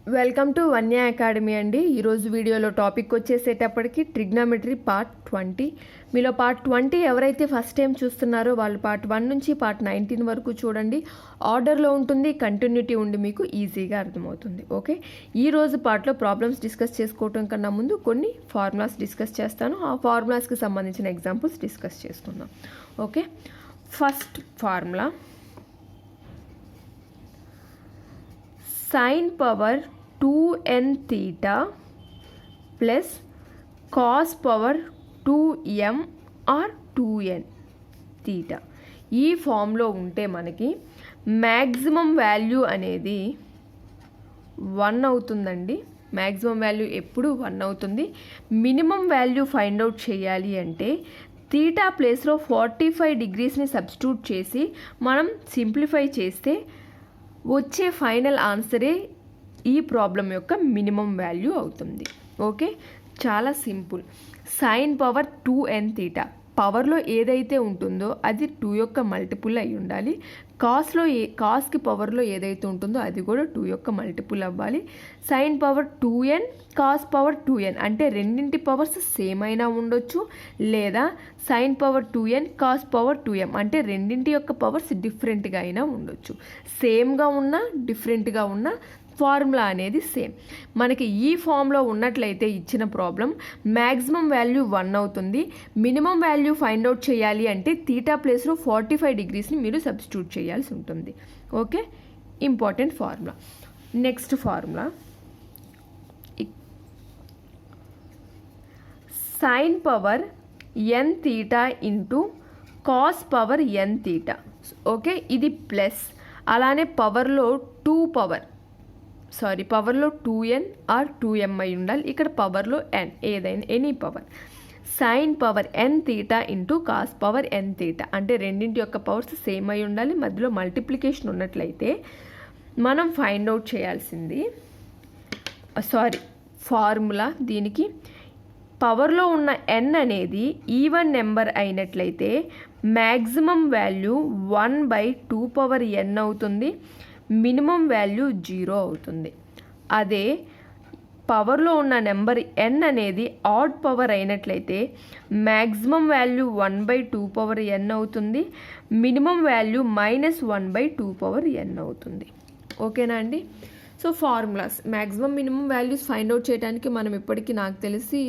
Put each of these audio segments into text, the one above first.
Welcome to వన్య academy అండి. ఈరోజు వీడియోలో టాపిక్ వచ్చేసేటప్పటికి ట్రిగ్నామెట్రీ పార్ట్ 20. మీలో పార్ట్ 20 ఎవరైతే ఫస్ట్ టైం చూస్తున్నారో వాళ్ళు పార్ట్ 1 నుంచి పార్ట్ 19 వరకు చూడండి. ఆర్డర్లో ఉంటుంది, కంటిన్యూటీ ఉండి మీకు ఈజీగా అర్థమవుతుంది. ఓకే, ఈరోజు పార్ట్లో ప్రాబ్లమ్స్ డిస్కస్ చేసుకోవటం కన్నా ముందు కొన్ని ఫార్ములాస్ డిస్కస్ చేస్తాను. ఆ ఫార్ములాస్కి సంబంధించిన ఎగ్జాంపుల్స్ డిస్కస్ చేసుకుందాం. Okay, first formula sin power 2n theta plus cos power 2m or 2n theta ఈ ఫామ్లో ఉంటే మనకి మ్యాక్సిమం వాల్యూ అనేది 1 అవుతుందండి. మ్యాక్సిమం వాల్యూ ఎప్పుడు 1 అవుతుంది. మినిమం వాల్యూ ఫైండ్ అవుట్ చేయాలి అంటే థీటా ప్లేస్లో 45 డిగ్రీస్ని సబ్స్టిట్యూట్ చేసి మనం సింప్లిఫై చేస్తే వచ్చే ఫైనల్ ఆన్సరే ఈ ప్రాబ్లం యొక్క మినిమం వాల్యూ అవుతుంది. ఓకే, చాలా simple. Sign power 2n theta పవర్లో ఏదైతే ఉంటుందో అది 2 యొక్క మల్టిపుల్ అయి ఉండాలి. కాస్కి పవర్లో ఏదైతే ఉంటుందో అది కూడా 2 యొక్క మల్టిపుల్ అవ్వాలి. Sign power 2n cos power 2n అంటే రెండింటి పవర్స్ సేమ్ అయినా ఉండొచ్చు, లేదా sign power 2n cos power 2m అంటే రెండింటి యొక్క పవర్స్ డిఫరెంట్గా అయినా ఉండొచ్చు. సేమ్గా ఉన్నా డిఫరెంట్గా ఉన్నా ఫార్ములా అనేది సేమ్. మనకి ఈ ఫామ్లో ఉన్నట్లయితే ఇచ్చిన ప్రాబ్లం మ్యాక్సిమం వాల్యూ 1 అవుతుంది. మినిమం వాల్యూ ఫైండ్ అవుట్ చేయాలి అంటే థీటా ప్లేస్లో 45 డిగ్రీస్ని మీరు సబ్స్టిట్యూట్ చేయాల్సి ఉంటుంది. Okay, important formula. Next formula sine power n theta into cos power n theta. Okay, ఇది ప్లస్, అలానే పవర్లో పవర్లో 2n ఆర్ 2m అయి ఉండాలి. ఇక్కడ పవర్లో n, ఏదైనా any power. Sine power n theta into cos power n theta అంటే రెండింటి యొక్క పవర్స్ సేమ్ అయి ఉండాలి. మధ్యలో మల్టిప్లికేషన్ ఉన్నట్లయితే మనం ఫైండ్ అవుట్ చేయాల్సింది ఫార్ములా దీనికి పవర్లో ఉన్న n అనేది ఈవెన్ నెంబర్ అయినట్లయితే మ్యాక్సిమం వాల్యూ 1/2 పవర్ n అవుతుంది. మినిమం వాల్యూ 0 అవుతుంది. అదే పవర్లో ఉన్న నెంబర్ n అనేది ఆడ్ పవర్ అయినట్లయితే మ్యాక్సిమం వాల్యూ 1/2 పవర్ n అవుతుంది. మినిమం వాల్యూ -1/2 పవర్ n అవుతుంది. ఓకేనా అండి? So formulas maximum minimum values find out చేయడానికి మనం ఇప్పటికీ నాకు తెలిసి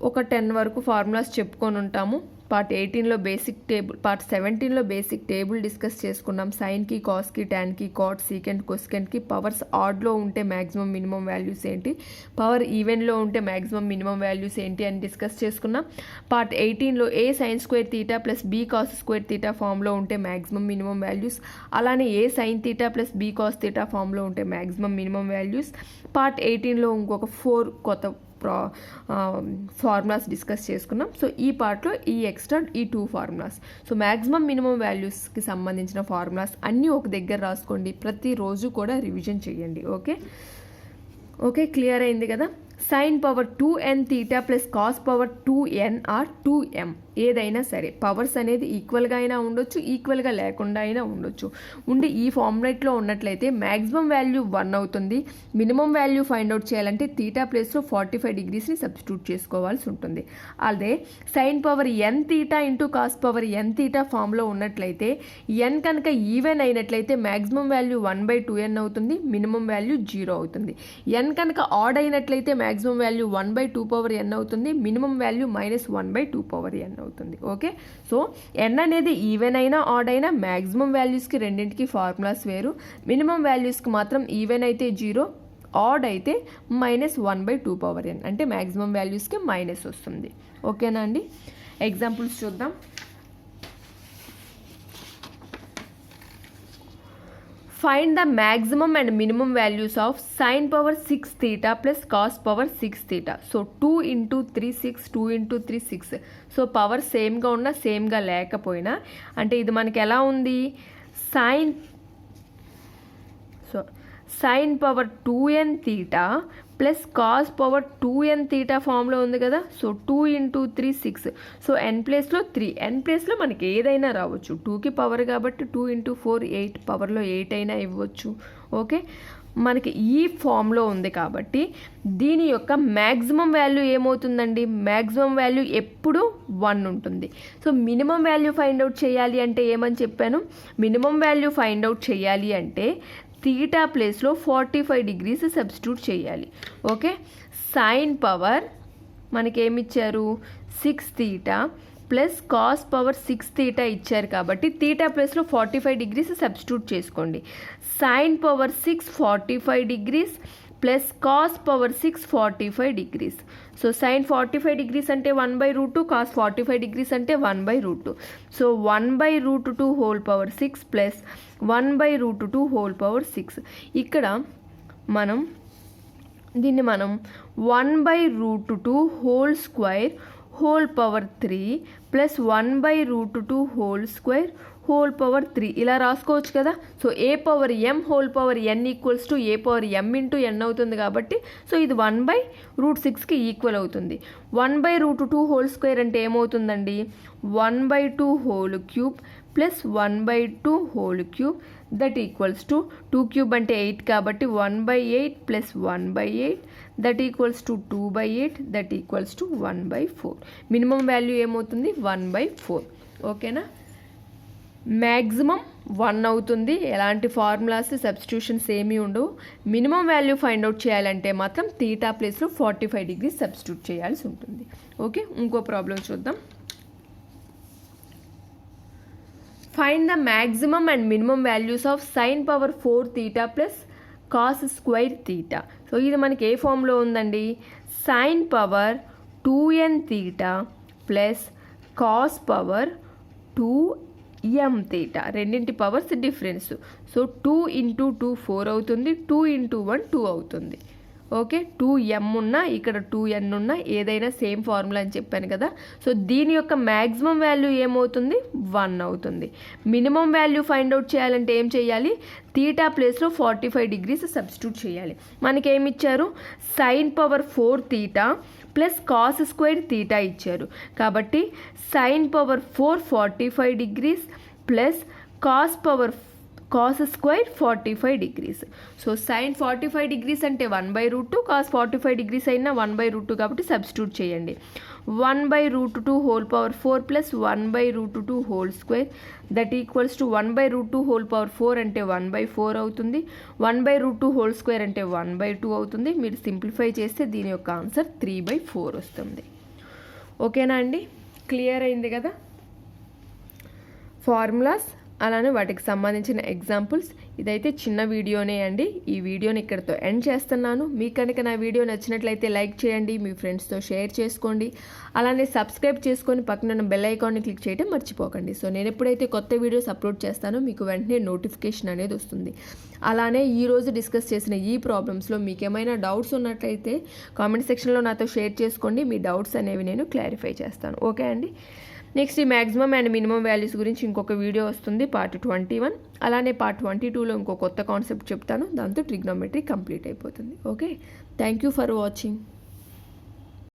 ఒక 10 వరకు ఫార్ములాస్ చెప్పుకొని ఉంటాము. పార్ట్ 18లో బేసిక్ టేబుల్, పార్ట్ 17లో బేసిక్ టేబుల్ డిస్కస్ చేసుకున్నాం. సైన్కి, కాస్కి, ట్యాన్కి, కాట్, సీకెంట్, కొసెకెంట్కి పవర్స్ ఆడ్లో ఉంటే మ్యాక్సిమం మినిమం వాల్యూస్ ఏంటి, పవర్ ఈవెన్లో ఉంటే మ్యాక్సిమం మినిమం వాల్యూస్ ఏంటి అని డిస్కస్ చేసుకున్నాం. పార్ట్ 18లో a sine square theta plus b cos square theta ఫామ్లో ఉంటే మ్యాక్సిమం మినిమం వాల్యూస్, అలానే a sine theta plus b cos theta ఫామ్లో ఉంటే మ్యాక్సిమం మినిమం వాల్యూస్. పార్ట్ 18లో ఇంకొక 4 కొత్త ఫార్ములాస్ డిస్కస్ చేసుకున్నాం. సో ఈ పార్ట్లో ఈ 2 ఫార్ములాస్. సో మ్యాక్సిమం మినిమం వాల్యూస్కి సంబంధించిన ఫార్ములాస్ అన్నీ ఒక దగ్గర రాసుకోండి. ప్రతిరోజు కూడా రివిజన్ చేయండి. ఓకే, క్లియర్ అయింది కదా? Sine power 2n theta plus cos power 2n or 2m ఏదైనా సరే పవర్స్ అనేది ఈక్వల్గా అయినా ఉండొచ్చు, ఈక్వల్గా లేకుండా అయినా ఉండొచ్చు. ఉండి ఈ ఫార్ములేట్లో ఉన్నట్లయితే మ్యాక్సిమం వాల్యూ 1 అవుతుంది. మినిమం వాల్యూ ఫైండ్ అవుట్ చేయాలంటే థీటా ప్లేస్లో 45 డిగ్రీస్ని సబ్స్టిట్యూట్ చేసుకోవాల్సి ఉంటుంది. అదే sine power n theta into cos power n theta ఫామ్లో ఉన్నట్లయితే n కనుక ఈవెన్ అయినట్లయితే మ్యాక్సిమం వాల్యూ 1/2n అవుతుంది. మినిమం వాల్యూ 0 అవుతుంది. n కనుక ఆడ్ అయినట్లయితే మ్యాక్సిమం వాల్యూ 1/2 పవర్ n అవుతుంది. మినిమం వాల్యూ -1/2 పవర్ n అవుతుంది. ఓకే, సో n అనేది ఈవెన్ అయినా ఆడ్ అయినా మ్యాక్సిమం వాల్యూస్కి రెండింటికి ఫార్ములాస్ వేరు. మినిమం వాల్యూస్కి మాత్రం ఈవెన్ అయితే 0, ఆడ్ అయితే -1/2 పవర్ n అంటే మ్యాక్సిమం వాల్యూస్కి మైనస్ వస్తుంది. ఓకేనా అండి? ఎగ్జాంపుల్స్ చూద్దాం. Find the maximum and minimum values of sin power 6 theta plus cos power 6 theta. So 2 into 3 6, 2 into 3 6. So power సేమ్గా ఉన్నా సేమ్గా లేకపోయినా అంటే ఇది మనకి ఎలా ఉంది, sign power 2n theta plus cos power 2n theta ఫామ్లో ఉంది కదా. సో 2 × 3 6. సో n ప్లేస్లో 3, n ప్లేస్లో మనకి ఏదైనా రావచ్చు. 2కి పవర్ కాబట్టి 2 × 4 8, పవర్లో 8 అయినా ఇవ్వచ్చు. ఓకే, మనకి ఈ ఫామ్లో ఉంది కాబట్టి దీని యొక్క మ్యాక్సిమం వాల్యూ ఏమవుతుందండి? మ్యాక్సిమం వాల్యూ ఎప్పుడు 1 ఉంటుంది. So minimum value find out చేయాలి అంటే ఏమని చెప్పాను? మినిమం వాల్యూ ఫైండ్ అవుట్ చేయాలి అంటే తీటా ప్లేస్లో 45 degrees సబ్స్టిట్యూట్ చేయాలి. ఓకే, సైన్ పవర్ మనకేమిచ్చారు? 6 theta plus cos power 6 theta ఇచ్చారు కాబట్టి తీటా ప్లేస్లో 45 degrees సబ్స్టిట్యూట్ చేసుకోండి. Sine power 6 45 degrees plus cos power 6 45 degrees. So sine 45 degrees అంటే 1/√2, కాస్ 45 degrees అంటే 1/√2. So 1/√2 whole power 6 plus 1/√2 whole power 6. ఇక్కడ దీన్ని మనం 1/√2 whole square whole power 3 plus 1/√2 whole square whole power 3 ఇలా రాసుకోవచ్చు కదా. So A power m whole power n equals to A power m into n అవుతుంది కాబట్టి so ఇది 1/√6కి ఈక్వల్ అవుతుంది. 1/√2 హోల్ స్క్వేర్ అంటే ఏమవుతుందండి? 1/2 whole cube plus 1/2 whole cube that equals to 2 cube అంటే 8 కాబట్టి 1/8 plus 1/8 that equals to 2/8 that equals to 1/4. Minimum value ఏమవుతుంది? 1/4. ఓకేనా, మ్యాక్సిమం 1 అవుతుంది. ఎలాంటి ఫార్ములాస్ సబ్స్టిట్యూషన్స్ ఏమీ ఉండవు. మినిమం వాల్యూ ఫైండ్ అవుట్ చేయాలంటే మాత్రం తీటా ప్లేస్లో 45 degrees సబ్స్టిట్యూట్ చేయాల్సి ఉంటుంది. ఓకే, ఇంకో ప్రాబ్లం చూద్దాం. Find the maximum and minimum values of sign power 4 theta plus cos square theta. So ఇది మనకి ఏ ఫామ్లో ఉందండి? Sign power 2n theta plus cos power 2m theta, రెండింటి పవర్స్ డిఫరెన్స్. సో 2 × 2 4 అవుతుంది, 2 × 1 2 అవుతుంది. ఓకే, 2m ఉన్నా ఇక్కడ 2n ఉన్నా ఏదైనా సేమ్ ఫార్ములా అని చెప్పాను కదా. సో దీని యొక్క మ్యాక్సిమం వాల్యూ ఏమవుతుంది? 1 అవుతుంది. మినిమం వాల్యూ ఫైండ్ అవుట్ చేయాలంటే ఏం చేయాలి? తీటా ప్లేస్లో 45 degrees సబ్స్టిట్యూట్ చేయాలి. మనకేమి ఇచ్చారు? Sine power 4 theta plus cos square theta ఇచ్చారు కాబట్టి sine power 4 45 degrees plus cos square 45 degrees. So sine 45 degrees అంటే 1/√2, కాస్ 45 degrees అయినా 1/√2 కాబట్టి సబ్స్టిట్యూట్ చేయండి. 1/√2 whole power 4 plus 1/√2 whole square that equals to 1/√2 whole power 4 అంటే 1/4 అవుతుంది. 1/√2 హోల్ స్క్వేర్ అంటే 1/2 అవుతుంది. మీరు సింప్లిఫై చేస్తే దీని యొక్క ఆన్సర్ 3/4 వస్తుంది. ఓకేనా అండి, క్లియర్ అయింది కదా ఫార్ములాస్, అలానే వాటికి సంబంధించిన ఎగ్జాంపుల్స్. ఇదైతే చిన్న వీడియోనే అండి. ఈ వీడియోని ఇక్కడితో ఎండ్ చేస్తున్నాను. మీకు కనుక నా వీడియో నచ్చినట్లయితే లైక్ చేయండి, మీ ఫ్రెండ్స్తో షేర్ చేసుకోండి, అలానే సబ్స్క్రైబ్ చేసుకొని పక్కన బెల్ ఐకాన్ని క్లిక్ చేయడం మర్చిపోకండి. సో నేను ఎప్పుడైతే కొత్త వీడియోస్ అప్లోడ్ చేస్తానో మీకు వెంటనే నోటిఫికేషన్ అనేది వస్తుంది. అలానే ఈరోజు డిస్కస్ చేసిన ఈ ప్రాబ్లమ్స్లో మీకు ఏమైనా డౌట్స్ ఉన్నట్లయితే కామెంట్ సెక్షన్లో నాతో షేర్ చేసుకోండి. మీ డౌట్స్ అనేవి నేను క్లారిఫై చేస్తాను. ఓకే అండి, నెక్స్ట్ ఈ మ్యాక్సిమం అండ్ మినిమం వాల్యూస్ గురించి ఇంకొక వీడియో వస్తుంది, పార్ట్ 21. అలానే పార్ట్ 22లో ఇంకో కొత్త కాన్సెప్ట్ చెప్తాను, దాంతో ట్రిగ్నోమెట్రీ కంప్లీట్ అయిపోతుంది. Okay, thank you for watching.